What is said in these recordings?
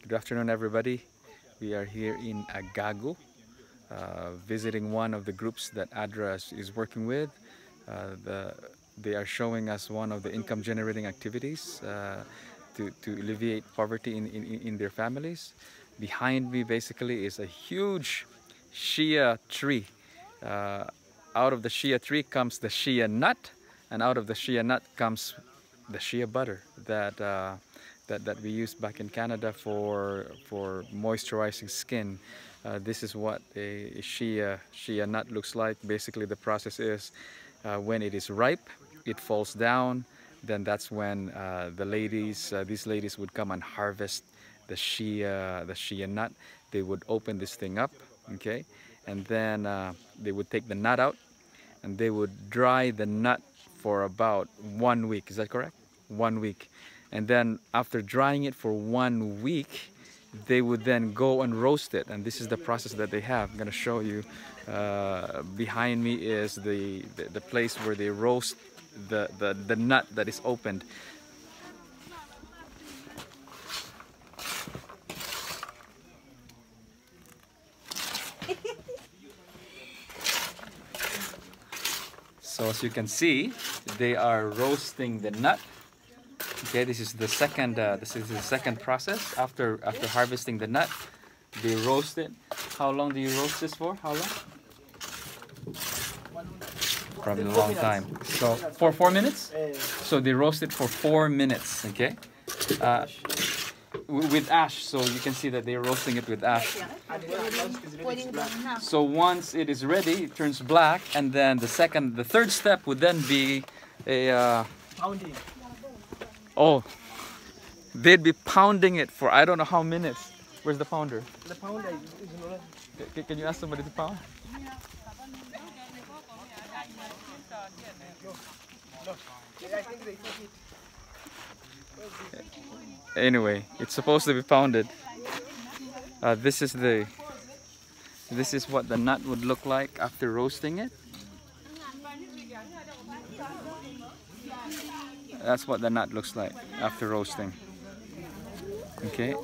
Good afternoon, everybody. We are here in Agago, visiting one of the groups that ADRA is working with. They are showing us one of the income generating activities to alleviate poverty in their families. Behind me basically is a huge Shea tree. Out of the Shea tree comes the Shea nut, and out of the Shea nut comes the Shea butter that we use back in Canada for moisturizing skin. This is what a Shea nut looks like. Basically, the process is when it is ripe, it falls down. Then that's when these ladies would come and harvest the Shea nut. They would open this thing up, okay, and then they would take the nut out, and they would dry the nut for about 1 week. Is that correct? 1 week. And then after drying it for 1 week, they would then go and roast it. And this is the process that they have. I'm going to show you. Behind me is the place where they roast the nut that is opened. So as you can see, they are roasting the nut. Okay, this is the second process. After harvesting the nut, they roast it. How long do you roast this for? How long? Probably a long time. So for 4 minutes. So they roast it for 4 minutes. Okay, with ash. So you can see that they're roasting it with ash. So once it is ready, it turns black, and then the third step would then be a pounding. Oh, they'd be pounding it for I don't know how minutes. Where's the pounder? The pounder is Can you ask somebody to pound? Anyway, it's supposed to be pounded. This is what the nut would look like after roasting it. That's what the nut looks like after roasting. Okay.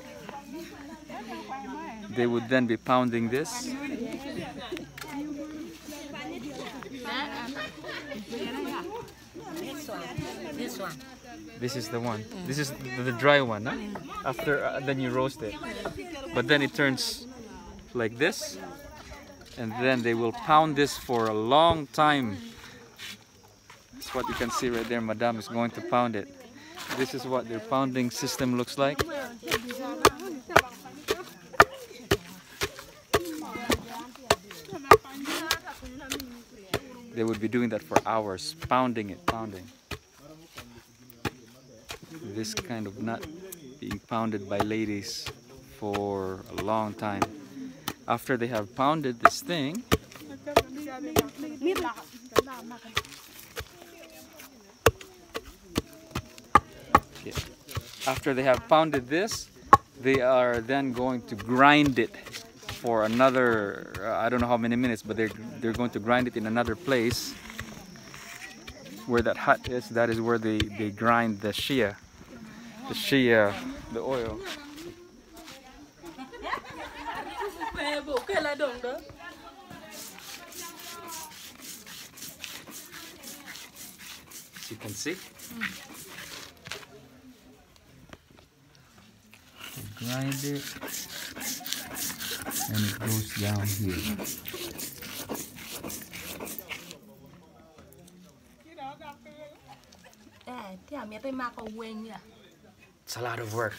They would then be pounding this. This one. This is the one. This is the dry one, huh? After then you roast it. But then it turns like this. And then they will pound this for a long time. That's what you can see right there. Madame is going to pound it. This is what their pounding system looks like. They would be doing that for hours, pounding it, pounding. This kind of nut being pounded by ladies for a long time. After they have pounded this thing, after they have pounded this, they are then going to grind it for another, I don't know how many minutes, but they're going to grind it in another place where that hut is. That is where they grind the Shea, the oil. As you can see, they grind it and it goes down here. It's a lot of work.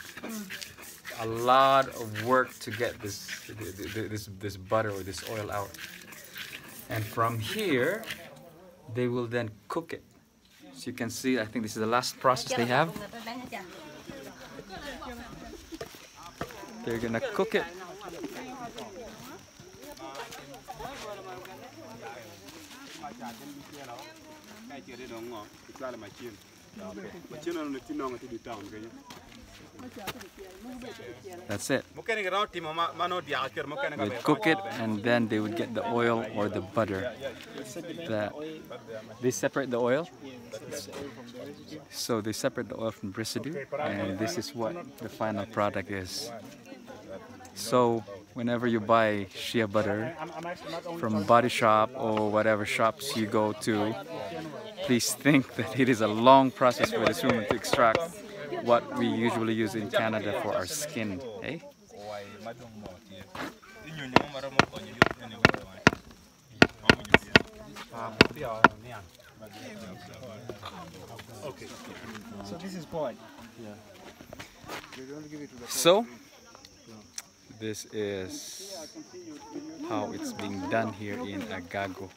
A lot of work to get this butter or this oil out. And from here, they will then cook it. So you can see, I think this is the last process they have. They're gonna cook it. That's it. They'd cook it and then they would get the oil or the butter. They separate the oil. So they separate the oil from residue, and this is what the final product is. So whenever you buy shea butter from Body Shop or whatever shops you go to, please think that it is a long process for this woman to extract what we usually use in Canada for our skin. Eh? Okay. So this is point. So this is how it's being done here in Agago.